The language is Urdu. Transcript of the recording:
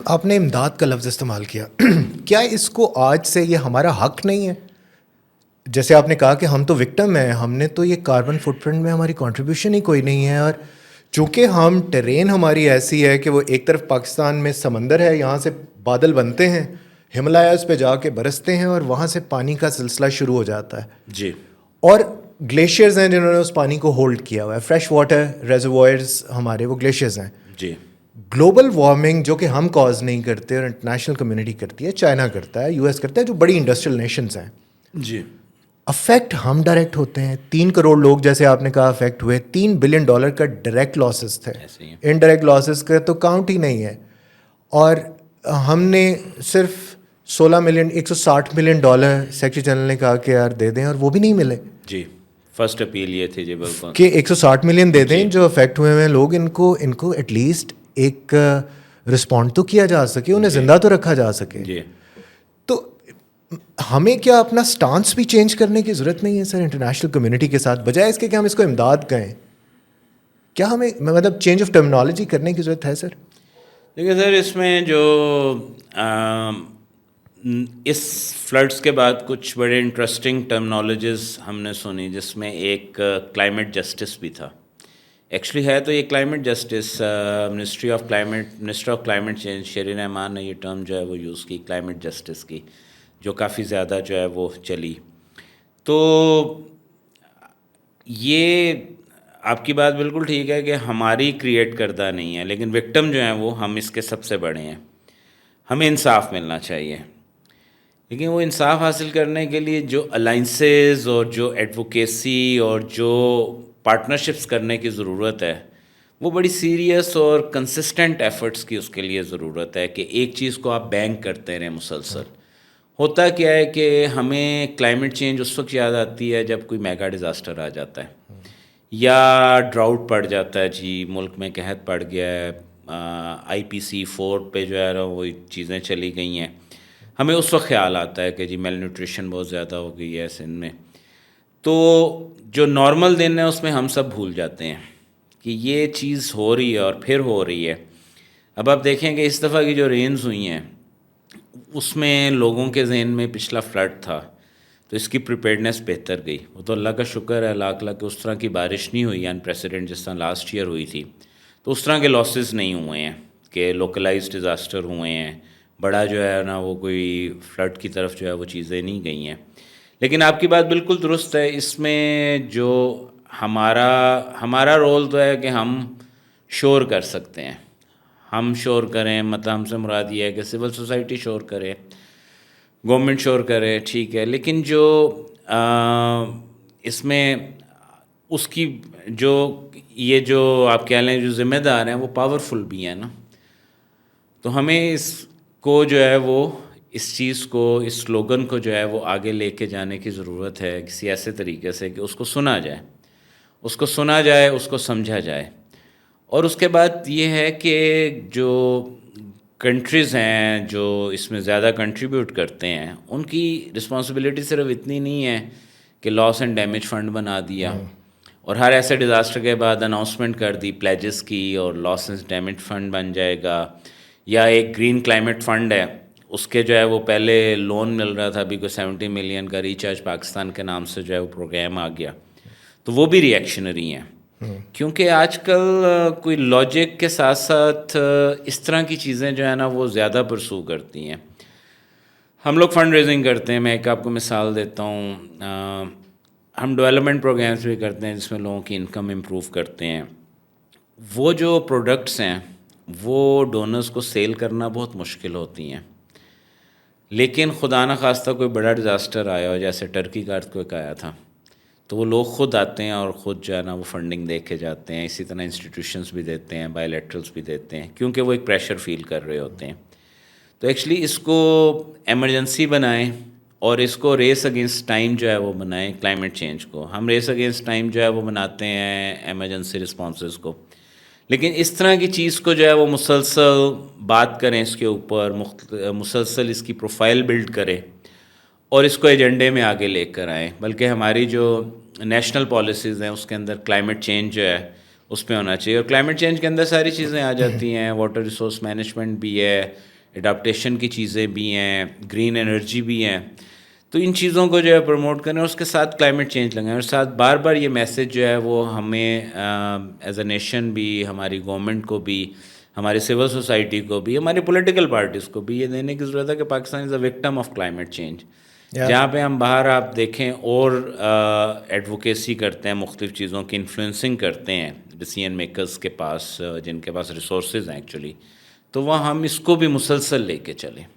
آپ نے امداد کا لفظ استعمال کیا. کیا اس کو آج سے یہ ہمارا حق نہیں ہے؟ جیسے آپ نے کہا کہ ہم تو وکٹم ہیں, ہم نے تو یہ کاربن فٹ پرنٹ میں ہماری کنٹریبیوشن ہی کوئی نہیں ہے, اور چونکہ ہم ٹرین ہماری ایسی ہے کہ وہ ایک طرف پاکستان میں سمندر ہے, یہاں سے بادل بنتے ہیں, ہمالیاز پہ جا کے برستے ہیں اور وہاں سے پانی کا سلسلہ شروع ہو جاتا ہے جی, اور گلیشیئرز ہیں جنہوں نے اس پانی کو ہولڈ کیا ہوا ہے. فریش واٹر ریزروائرز ہمارے وہ گلیشیئرز ہیں. جی. گلوبل وارمنگ جو کہ ہم کاز نہیں کرتے اور انٹرنیشنل کمیونٹی کرتی ہے, چائنا کرتا ہے, یو ایس کرتا ہے, جو بڑی انڈسٹریل نیشنز ہیں, جی. افیکٹ ہم ڈائریکٹ ہوتے ہیں. 3 کروڑ لوگ جیسے آپ نے کہا افیکٹ ہوئے, $3 بلین کا ڈائریکٹ لاسز تھے, انڈائریکٹ لاسز کا تو کاؤنٹ ہی نہیں ہے. اور ہم نے صرف 160 ملین ڈالر سیکرٹری جنرل نے کہا کہ یار دے دیں, اور وہ بھی نہیں ملے. جی, فرسٹ اپیل یہ تھی جی بالکل کہ 160 ملین دے دیں جو افیکٹ ہوئے ہیں لوگ, ان کو ایٹ لیسٹ ایک رسپونڈ تو کیا جا سکے, انہیں زندہ تو رکھا جا سکے. جی. تو ہمیں کیا اپنا سٹانس بھی چینج کرنے کی ضرورت نہیں ہے سر انٹرنیشنل کمیونٹی کے ساتھ, بجائے اس کے کہ ہم اس کو امداد کہیں؟ کیا ہمیں مطلب چینج آف ٹرمنالوجی کرنے کی ضرورت ہے سر؟ دیکھیے سر, اس میں جو اس فلڈس کے بعد کچھ بڑے انٹرسٹنگ ٹرمنالوجیز ہم نے سنی, جس میں ایک کلائمیٹ جسٹس بھی تھا. ایکچولی ہے تو یہ climate justice minister of climate change Shireen Ahman نے یہ ٹرم جو ہے وہ یوز کی, کلائمیٹ جسٹس کی, جو کافی زیادہ جو ہے وہ چلی. تو یہ آپ کی بات بالکل ٹھیک ہے کہ ہماری کریٹ کردہ نہیں ہے, لیکن وکٹم جو ہیں وہ ہم اس کے سب سے بڑے ہیں. ہمیں انصاف ملنا چاہیے, لیکن وہ انصاف حاصل کرنے کے لیے جو الائنسز اور جو ایڈوکیسی اور جو پارٹنرشپس کرنے کی ضرورت ہے, وہ بڑی سیریس اور کنسسٹنٹ ایفرٹس کی اس کے لیے ضرورت ہے. کہ ایک چیز کو آپ بینک کرتے رہیں مسلسل. ہوتا کیا ہے کہ ہمیں کلائمیٹ چینج اس وقت یاد آتی ہے جب کوئی میگا ڈیزاسٹر آ جاتا ہے, یا ڈراؤٹ پڑ جاتا ہے, جی ملک میں قحط پڑ گیا ہے, IPC4 پہ جو ہے وہ چیزیں چلی گئی ہیں. ہمیں اس وقت خیال آتا ہے کہ جی میل نیوٹریشن بہت زیادہ ہو گئی ہے سندھ میں. تو جو نارمل دن ہے اس میں ہم سب بھول جاتے ہیں کہ یہ چیز ہو رہی ہے اور پھر ہو رہی ہے. اب آپ دیکھیں کہ اس دفعہ کی جو رینز ہوئی ہیں اس میں لوگوں کے ذہن میں پچھلا فلڈ تھا تو اس کی پریپیئرڈنیس بہتر گئی. وہ تو اللہ کا شکر ہے لاکھ لاکھ کہ اس طرح کی بارش نہیں ہوئی ان پریسیڈنٹ جس طرح لاسٹ ایئر ہوئی تھی. تو اس طرح کے لاسز نہیں ہوئے ہیں کہ لوکلائز ڈیزاسٹر ہوئے ہیں, بڑا جو ہے نا وہ کوئی فلڈ کی طرف جو ہے وہ چیزیں نہیں گئی ہیں. لیکن آپ کی بات بالکل درست ہے, اس میں جو ہمارا رول تو ہے کہ ہم شور کر سکتے ہیں. ہم شور کریں, مطلب ہم سے مراد یہ ہے کہ سول سوسائٹی شور کرے, گورنمنٹ شور کرے, ٹھیک ہے, لیکن جو اس میں اس کی جو یہ جو آپ کہہ لیں جو ذمہ دار ہیں وہ پاورفل بھی ہیں نا. تو ہمیں اس کو جو ہے وہ اس چیز کو, اس سلوگن کو جو ہے وہ آگے لے کے جانے کی ضرورت ہے کسی ایسے طریقے سے کہ اس کو سنا جائے, اس کو سمجھا جائے. اور اس کے بعد یہ ہے کہ جو کنٹریز ہیں جو اس میں زیادہ کنٹریبیوٹ کرتے ہیں, ان کی رسپانسبلٹی صرف اتنی نہیں ہے کہ لاس اینڈ ڈیمیج فنڈ بنا دیا اور ہر ایسے ڈیزاسٹر کے بعد اناؤنسمنٹ کر دی پلیجز کی اور لاس اینڈ ڈیمیج فنڈ بن جائے گا, یا ایک گرین کلائمیٹ فنڈ ہے اس کے جو ہے وہ پہلے لون مل رہا تھا, ابھی کوئی 70 ملین کا ریچارج پاکستان کے نام سے جو ہے وہ پروگرام آ گیا. تو وہ بھی ریئیکشنری ہیں, کیونکہ آج کل کوئی لاجک کے ساتھ ساتھ اس طرح کی چیزیں جو ہے نا وہ زیادہ پرسو کرتی ہیں. ہم لوگ فنڈ ریزنگ کرتے ہیں, میں ایک آپ کو مثال دیتا ہوں, ہم ڈیولپمنٹ پروگرامس بھی کرتے ہیں جس میں لوگوں کی انکم امپروو کرتے ہیں. وہ جو پروڈکٹس ہیں وہ ڈونرز کو سیل کرنا بہت مشکل ہوتی ہیں, لیکن خدا نہ خواستہ کوئی بڑا ڈیزاسٹر آیا ہو جیسے ٹرکی کا ارتھکویک آیا تھا, تو وہ لوگ خود آتے ہیں اور خود جو ہے نا وہ فنڈنگ دے کے جاتے ہیں. اسی طرح انسٹیٹیوشنس بھی دیتے ہیں, بائی لیٹرلس بھی دیتے ہیں, کیونکہ وہ ایک پریشر فیل کر رہے ہوتے ہیں. تو ایکچولی اس کو ایمرجنسی بنائیں اور اس کو ریس اگینسٹ ٹائم جو ہے وہ بنائیں. کلائمیٹ چینج کو ہم ریس اگینسٹ ٹائم جو ہے وہ بناتے ہیں ایمرجنسی رسپانسز کو, لیکن اس طرح کی چیز کو جو ہے وہ مسلسل بات کریں اس کے اوپر, مسلسل اس کی پروفائل بلڈ کریں اور اس کو ایجنڈے میں آگے لے کر آئیں. بلکہ ہماری جو نیشنل پالیسیز ہیں اس کے اندر کلائمیٹ چینج جو ہے اس پہ ہونا چاہیے, اور کلائمیٹ چینج کے اندر ساری چیزیں آ جاتی ہیں, واٹر ریسورس مینجمنٹ بھی ہے, اڈاپٹیشن کی چیزیں بھی ہیں، گرین انرجی بھی ہیں. تو ان چیزوں کو جو ہے پروموٹ کریں اور اس کے ساتھ کلائمیٹ چینج لگائیں، اور ساتھ بار بار یہ میسیج جو ہے وہ ہمیں ایز اے نیشن بھی، ہماری گورنمنٹ کو بھی، ہماری سول سوسائٹی کو بھی، ہماری پولیٹیکل پارٹیز کو بھی یہ دینے کی ضرورت ہے کہ Pakistan is a victim of climate change. جہاں پہ ہم باہر آپ دیکھیں اور ایڈوکیسی کرتے ہیں، مختلف چیزوں کی انفلوئنسنگ کرتے ہیں ڈیسیژن میکرز کے پاس، جن کے پاس ریسورسز ہیں ایکچولی، تو وہاں ہم اس کو بھی مسلسل لے کے چلیں.